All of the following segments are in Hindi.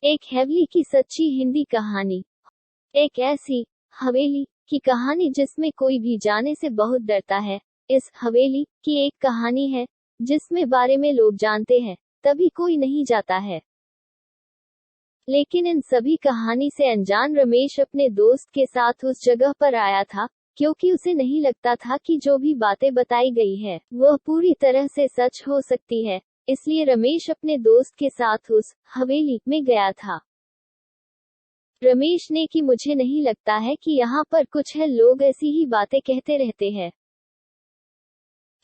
एक हवेली की सच्ची हिंदी कहानी। एक ऐसी हवेली की कहानी जिसमें कोई भी जाने से बहुत डरता है। इस हवेली की एक कहानी है जिसमें बारे में लोग जानते हैं, तभी कोई नहीं जाता है। लेकिन इन सभी कहानी से अनजान रमेश अपने दोस्त के साथ उस जगह पर आया था, क्योंकि उसे नहीं लगता था कि जो भी बातें बताई गई है वह पूरी तरह से सच हो सकती है। इसलिए रमेश अपने दोस्त के साथ उस हवेली में गया था। रमेश ने कि मुझे नहीं लगता है कि यहाँ पर कुछ है, लोग ऐसी ही बातें कहते रहते हैं।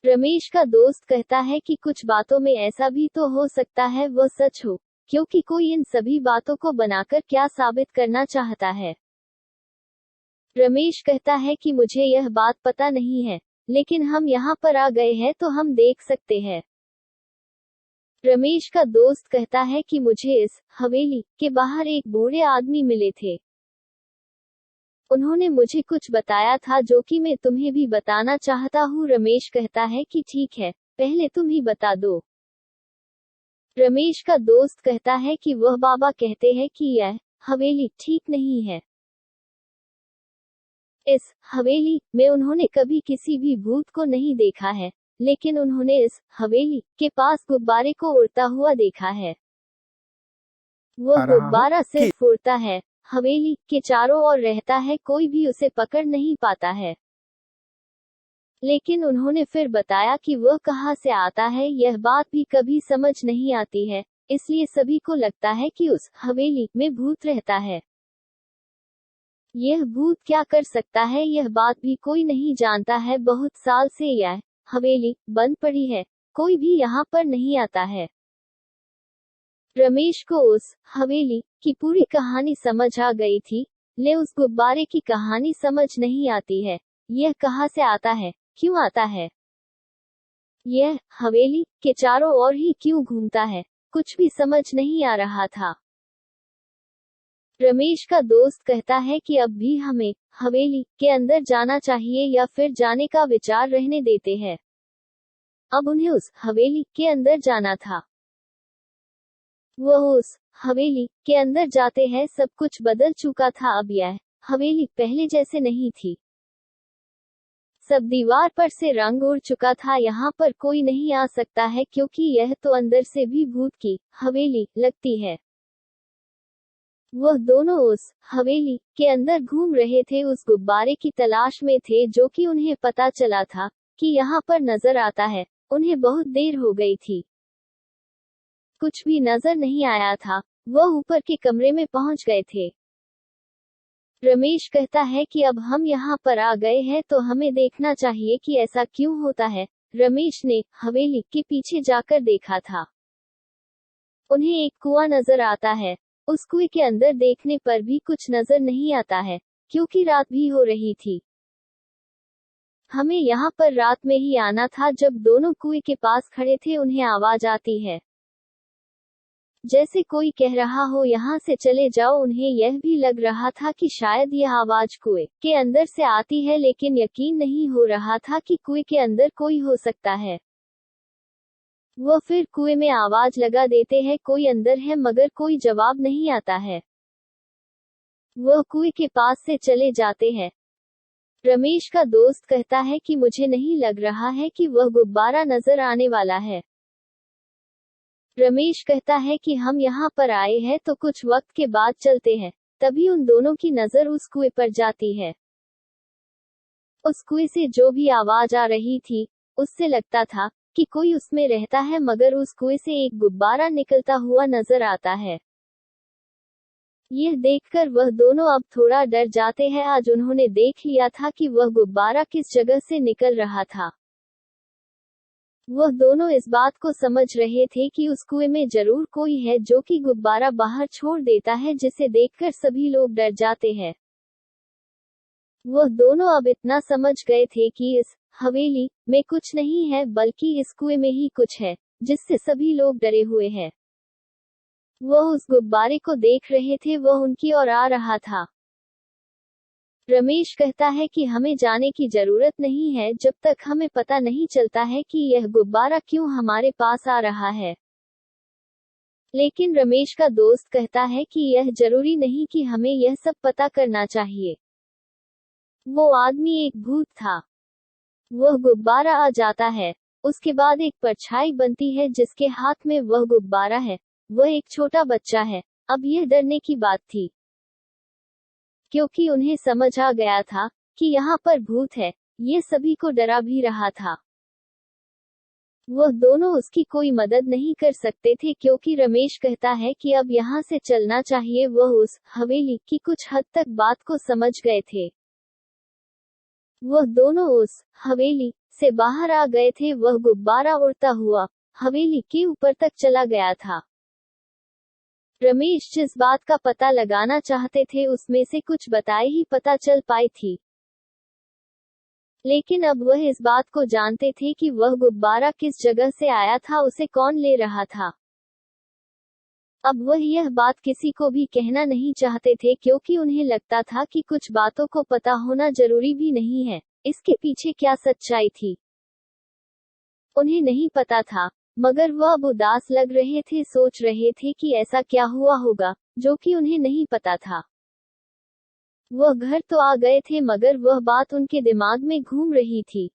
रमेश का दोस्त कहता है कि कुछ बातों में ऐसा भी तो हो सकता है वह सच हो, क्योंकि कोई इन सभी बातों को बनाकर क्या साबित करना चाहता है। रमेश कहता है कि मुझे यह बात पता नहीं है, लेकिन हम यहाँ पर आ गए हैं तो हम देख सकते हैं। रमेश का दोस्त कहता है कि मुझे इस हवेली के बाहर एक बूढ़े आदमी मिले थे। उन्होंने मुझे कुछ बताया था जो कि मैं तुम्हें भी बताना चाहता हूँ। रमेश कहता है कि ठीक है, पहले तुम ही बता दो। रमेश का दोस्त कहता है कि वह बाबा कहते हैं कि यह हवेली ठीक नहीं है। इस हवेली में उन्होंने कभी किसी भी भूत को नहीं देखा है, लेकिन उन्होंने इस हवेली के पास गुब्बारे को उड़ता हुआ देखा है। वह आ रहा हूँ गुब्बारा कि सिर्फ उड़ता है, हवेली के चारों ओर रहता है, कोई भी उसे पकड़ नहीं पाता है। लेकिन उन्होंने फिर बताया कि वह कहाँ से आता है यह बात भी कभी समझ नहीं आती है, इसलिए सभी को लगता है कि उस हवेली में भूत रहता है। यह भूत क्या कर सकता है यह बात भी कोई नहीं जानता है। बहुत साल से यह हवेली बंद पड़ी है, कोई भी यहाँ पर नहीं आता है। रमेश को उस हवेली की पूरी कहानी समझ आ गई थी, ले उस गुब्बारे की कहानी समझ नहीं आती है। यह कहाँ से आता है, क्यों आता है, यह हवेली के चारों ओर ही क्यों घूमता है, कुछ भी समझ नहीं आ रहा था। रमेश का दोस्त कहता है कि अब भी हमें हवेली के अंदर जाना चाहिए या फिर जाने का विचार रहने देते हैं। अब उन्हें उस हवेली के अंदर जाना था। वह उस हवेली के अंदर जाते हैं, सब कुछ बदल चुका था। अब यह हवेली पहले जैसे नहीं थी। सब दीवार पर से रंग उड़ चुका था, यहाँ पर कोई नहीं आ सकता है क्योंकि यह तो अंदर से भी भूत की हवेली लगती है। वह दोनों उस हवेली के अंदर घूम रहे थे, उस गुब्बारे की तलाश में थे जो कि उन्हें पता चला था कि यहाँ पर नजर आता है। उन्हें बहुत देर हो गई थी, कुछ भी नजर नहीं आया था। वह ऊपर के कमरे में पहुंच गए थे। रमेश कहता है कि अब हम यहाँ पर आ गए हैं तो हमें देखना चाहिए कि ऐसा क्यों होता है। रमेश ने हवेली के पीछे जाकर देखा था। उन्हें एक कुआं नजर आता है। उस कुएं के अंदर देखने पर भी कुछ नजर नहीं आता है, क्योंकि रात भी हो रही थी। हमें यहाँ पर रात में ही आना था। जब दोनों कुएं के पास खड़े थे उन्हें आवाज आती है, जैसे कोई कह रहा हो यहाँ से चले जाओ। उन्हें यह भी लग रहा था कि शायद यह आवाज कुएं के अंदर से आती है, लेकिन यकीन नहीं हो रहा था कि कुएं के अंदर कोई हो सकता है। वह फिर कुएं में आवाज लगा देते हैं, कोई अंदर है, मगर कोई जवाब नहीं आता है। वह कुएं के पास से चले जाते हैं। रमेश का दोस्त कहता है कि मुझे नहीं लग रहा है कि वह गुब्बारा नजर आने वाला है। रमेश कहता है कि हम यहाँ पर आए हैं तो कुछ वक्त के बाद चलते हैं। तभी उन दोनों की नजर उस कुएं पर जाती है। उस कुएं से जो भी आवाज आ रही थी, उससे लगता था कि कोई उसमें रहता है, मगर उस कुएं से एक गुब्बारा निकलता हुआ नजर आता है। यह देखकर वह दोनों अब थोड़ा डर जाते हैं। आज उन्होंने देख लिया था कि वह गुब्बारा किस जगह से निकल रहा था। वह दोनों इस बात को समझ रहे थे कि उस कुएं में जरूर कोई है जो कि गुब्बारा बाहर छोड़ देता है, जिसे देखकर सभी लोग डर जाते हैं। वह दोनों अब इतना समझ गए थे कि इस हवेली में कुछ नहीं है, बल्कि इस कुएं में ही कुछ है, जिससे सभी लोग डरे हुए हैं। वह उस गुब्बारे को देख रहे थे, वह उनकी ओर आ रहा था। रमेश कहता है कि हमें जाने की जरूरत नहीं है जब तक हमें पता नहीं चलता है कि यह गुब्बारा क्यों हमारे पास आ रहा है। लेकिन रमेश का दोस्त कहता है कि यह जरूरी नहीं कि हमें यह सब पता करना चाहिए। वो आदमी एक भूत था। वह गुब्बारा आ जाता है। उसके बाद एक परछाई बनती है जिसके हाथ में वह गुब्बारा है। वह एक छोटा बच्चा है। अब यह डरने की बात थी, क्योंकि उन्हें समझ आ गया था कि यहाँ पर भूत है। ये सभी को डरा भी रहा था। वह दोनों उसकी कोई मदद नहीं कर सकते थे क्योंकि रमेश कहता है कि अब यहाँ से चलना चाहिए। वह उस हवेली की कुछ हद तक बात को समझ गए थे। वह दोनों उस हवेली से बाहर आ गए थे। वह गुब्बारा उड़ता हुआ हवेली के ऊपर तक चला गया था। रमेश जिस बात का पता लगाना चाहते थे उसमें से कुछ बताए ही पता चल पाई थी, लेकिन अब वह इस बात को जानते थे कि वह गुब्बारा किस जगह से आया था, उसे कौन ले रहा था। अब वह यह बात किसी को भी कहना नहीं चाहते थे क्योंकि उन्हें लगता था कि कुछ बातों को पता होना जरूरी भी नहीं है। इसके पीछे क्या सच्चाई थी उन्हें नहीं पता था, मगर वह अब उदास लग रहे थे, सोच रहे थे कि ऐसा क्या हुआ होगा जो कि उन्हें नहीं पता था। वह घर तो आ गए थे मगर वह बात उनके दिमाग में घूम रही थी।